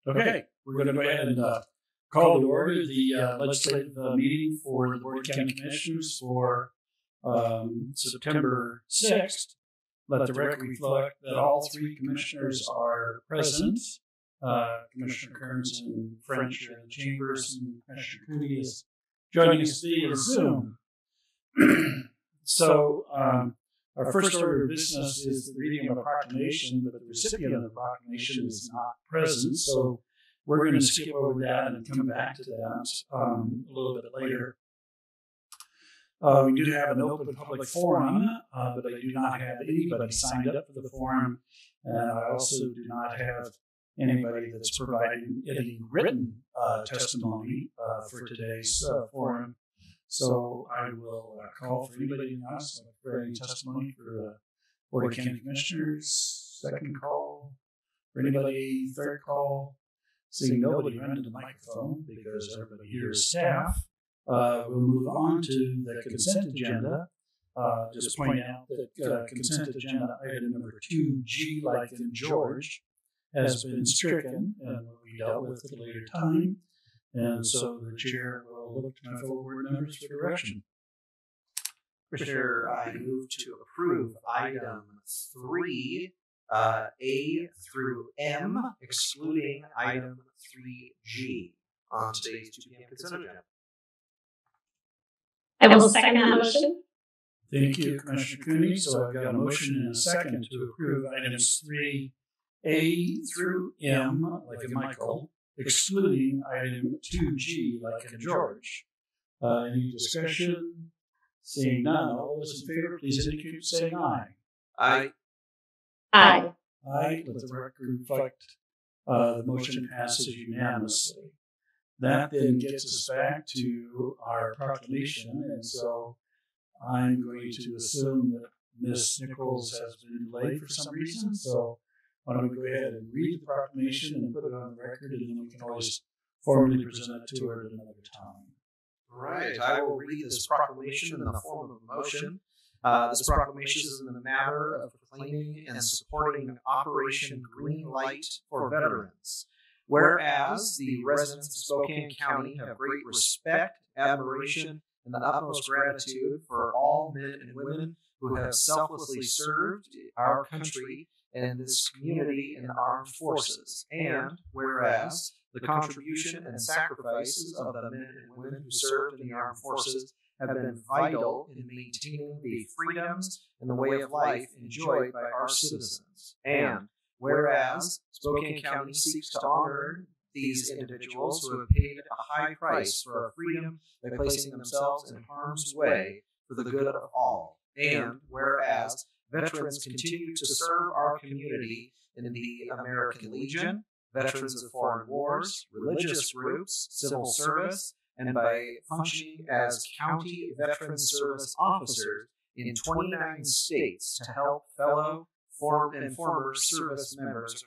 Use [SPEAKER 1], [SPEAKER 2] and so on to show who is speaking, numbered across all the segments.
[SPEAKER 1] Okay, we're going to go ahead and call to order the legislative meeting for the Board of County Commissioners for September 6th. Let the record reflect that all three commissioners are present. Commissioner Kearns and French are in the chambers, and Commissioner Cooney is joining us via Zoom. So, our first order of business is the reading of a proclamation, but the recipient of the proclamation is not present. So we're going to skip over that and come back to that a little bit later. We do have an open public forum, but I do not have anybody signed up for the forum. And I also do not have anybody that's providing any written testimony for today's forum. So I will call for anybody in the house for any testimony for Board of County Commissioners. Second call for anybody. Third call. Seeing nobody run to the microphone because everybody here is staff. We'll move on to the consent agenda. Just point out that consent agenda item number 2G, like in George, has been stricken and will be dealt with at a later time. And so the chair will look to my fellow board members for direction.
[SPEAKER 2] Commissioner, I move to approve item 3, A through M, excluding item 3G on today's 2 p.m. consent agenda.
[SPEAKER 3] I will second that motion.
[SPEAKER 1] Thank you, Commissioner Cooney. So I've got a motion and a second to approve items 3A through M, like in Michael, excluding item 2G, like in George. Any discussion? Seeing none, all those in favor, please indicate by saying aye.
[SPEAKER 2] Aye.
[SPEAKER 3] Aye.
[SPEAKER 1] Aye. Let the record reflect the motion passes unanimously. That then gets us back to our proclamation, and so I'm going to assume that Ms. Nichols has been delayed for some reason, so why don't we go ahead and read the proclamation and put it on the record, and then we can always formally present it to her at another time.
[SPEAKER 2] Right. I will read this proclamation in the form of a motion. This proclamation is in the matter of proclaiming and supporting Operation Green Light for veterans. Whereas the residents of Spokane County have great respect, admiration, and the utmost gratitude for all men and women who have selflessly served our country and this community in the armed forces. And whereas the contribution and sacrifices of the men and women who served in the armed forces have been vital in maintaining the freedoms and the way of life enjoyed by our citizens. And whereas Spokane County seeks to honor these individuals who have paid a high price for our freedom by placing themselves in harm's way for the good of all. And whereas veterans continue to serve our community in the American Legion, veterans of foreign wars, religious groups, civil service, and by functioning as county veteran service officers in 29 states to help fellow former service members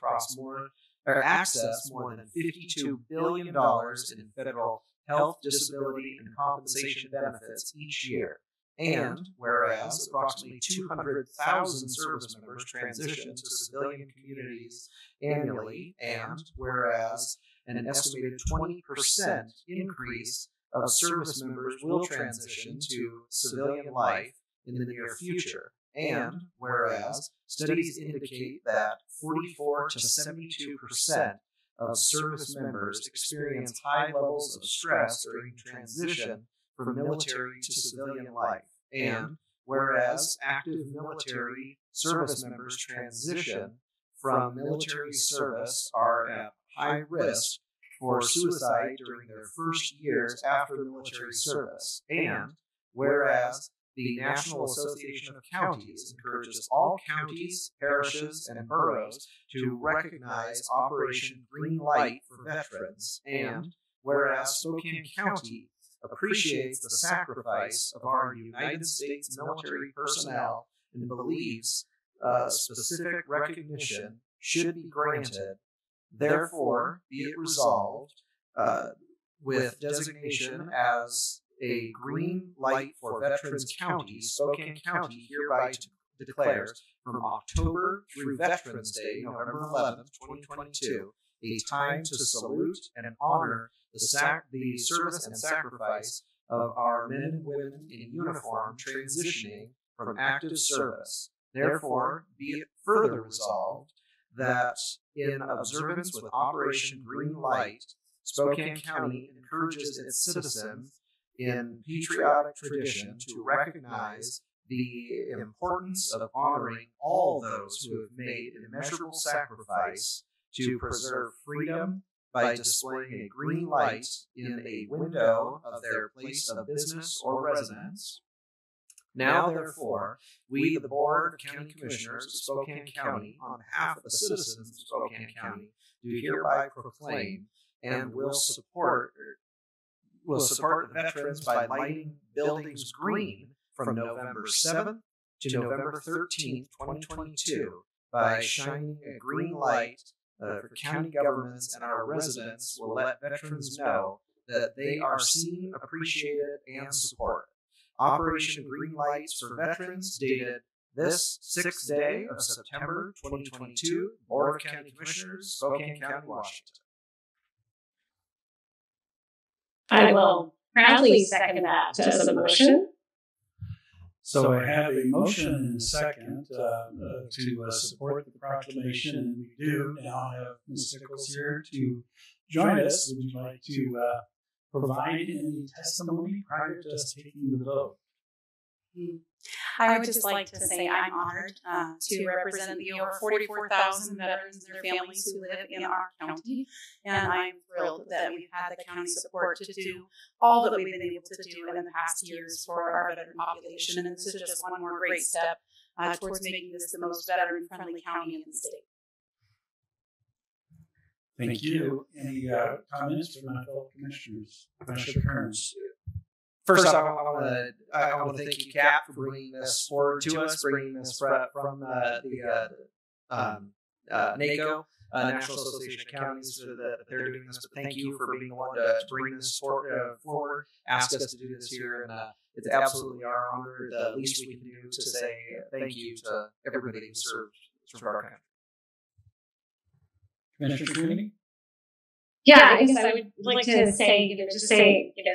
[SPEAKER 2] access more than $52 billion in federal health, disability, and compensation benefits each year. And whereas approximately 200,000 service members transition to civilian communities annually, and whereas an estimated 20% increase of service members will transition to civilian life in the near future, and whereas studies indicate that 44 to 72% of service members experience high levels of stress during transition from military to civilian life, and whereas active military service members transition from military service are at high risk for suicide during their first years after military service, and whereas the National Association of Counties encourages all counties, parishes, and boroughs to recognize Operation Green Light for veterans, and whereas Spokane County appreciates the sacrifice of our United States military personnel and believes specific recognition should be granted, therefore be it resolved with designation as a green light for Veterans County, Spokane County hereby declares from October through Veterans Day, November 11th, 2022, a time to salute and honor the service and sacrifice of our men and women in uniform transitioning from active service. Therefore, be it further resolved that in observance with Operation Green Light, Spokane County encourages its citizens in patriotic tradition to recognize the importance of honoring all those who have made an immeasurable sacrifice to preserve freedom by displaying a green light in a window of their place of business or residence. Now, therefore, we, the Board of County Commissioners of Spokane County, on behalf of the citizens of Spokane County, do hereby proclaim and will support the veterans by lighting buildings green from November 7th to November 13th, 2022, by shining a green light for county governments and our residents will let veterans know that they are seen, appreciated, and supported. Operation Green Lights for Veterans, dated this 6th day of September 2022, Board of County Commissioners, Spokane County, Washington.
[SPEAKER 3] I will proudly second that as a motion.
[SPEAKER 1] So I have a motion and a second to support the proclamation, and we do now have Ms. Nichols here to join us. Would you like to provide any testimony prior to us taking the vote?
[SPEAKER 4] I would just like to say I'm honored to represent the over 44,000 veterans and their families who live in our county, and I'm thrilled that we've had the county support to do all that we've been able to do in the past years for our veteran population, and this is just one more great step towards making this the most veteran-friendly county in the state.
[SPEAKER 1] Thank you. Any comments from my fellow commissioners? Commissioner Kearns.
[SPEAKER 2] First off, I want to thank you, Cap, for bringing this forward to us, bringing this from the NACO, National Association of Counties, so that they're doing this. But thank you for being the one to bring this forward, ask us to do this here, and it's absolutely our honor. The least we can do to say thank you to everybody who served our country.
[SPEAKER 1] Commissioner Cooney?
[SPEAKER 3] Yeah, I guess I would like to say,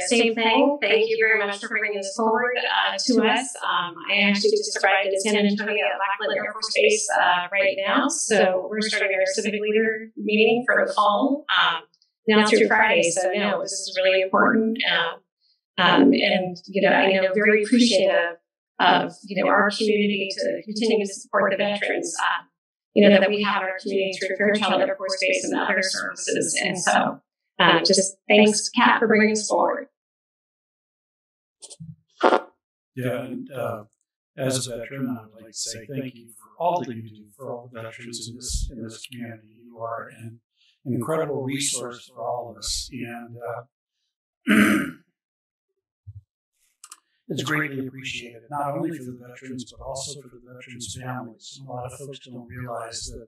[SPEAKER 3] same thing. Thank you very much for bringing this forward to us. I actually just arrived in San Antonio at Lackland Air Force Base right now, so we're starting our civic leader meeting for the fall now through Friday. So no, this is really important, and I know very appreciative of our community to continue to support the veterans. That we have in our community through Fairchild Air Force Base and other services. And so just thanks, Kat, for bringing this forward.
[SPEAKER 1] Yeah, and as a veteran, I would like to say thank you for all that you do for all the veterans in this community. You are an incredible resource for all of us. And it's greatly appreciated, not only for the veterans, but also for the veterans' families. A lot of folks don't realize that,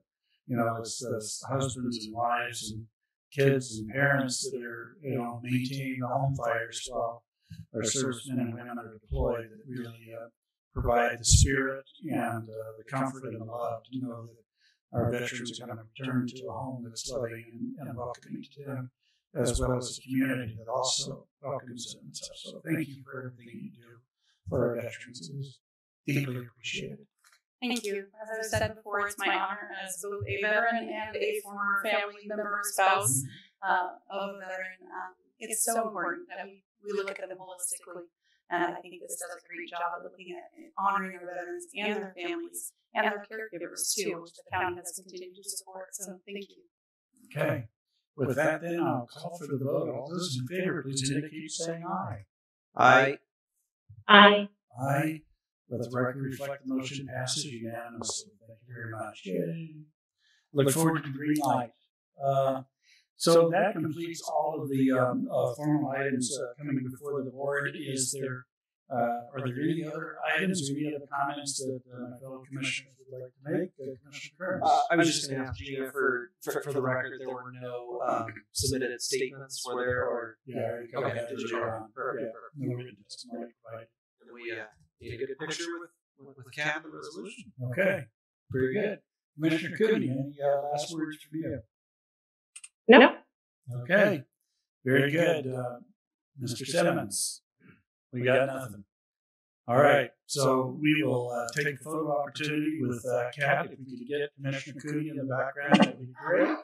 [SPEAKER 1] it's the husbands and wives and kids and parents that are, maintaining the home fires while our servicemen and women are deployed that really provide the spirit and the comfort and the love to know that our veterans are going to return to a home that's loving and welcoming to them, as well as a community that also welcomes them and stuff. So thank you for everything you do for our veterans. It is deeply appreciated.
[SPEAKER 4] Thank you. As I've said before, it's my honor as both a veteran and a former family member, spouse of a veteran. It's so important that we look at them holistically, and I think this does a great job of looking at honoring our veterans and their families and their caregivers too, which the county has continued to support. So thank you.
[SPEAKER 1] Okay. With that, then, I'll call for the vote. All those in favor, please indicate saying aye.
[SPEAKER 2] Aye.
[SPEAKER 3] Aye.
[SPEAKER 1] Aye. Let the record reflect the motion passes unanimously. Thank you very much. Yay. Look forward to the green light. So that completes all of the formal items coming before the board. Are there any other items or any other comments that my fellow commissioners would like to make? Commissioner Kearns?
[SPEAKER 2] I was just going to ask Gina for the record, there were no submitted statements, were there? Or
[SPEAKER 1] yeah,
[SPEAKER 2] okay,
[SPEAKER 1] no written testimony provided.
[SPEAKER 2] We need a good picture with the cap and resolution.
[SPEAKER 1] Okay, very good. Commissioner Cooney, any last words from you?
[SPEAKER 3] No.
[SPEAKER 1] Okay. Very good. Mr. Simmons, we got nothing. All right. So we will take a photo opportunity with Kat. If we could get Commissioner Cooney in the background, that would be great.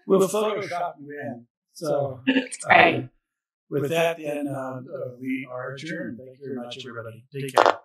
[SPEAKER 1] We'll Photoshop you in. So with that, then we are adjourned. Thank you very much, everybody. Take care.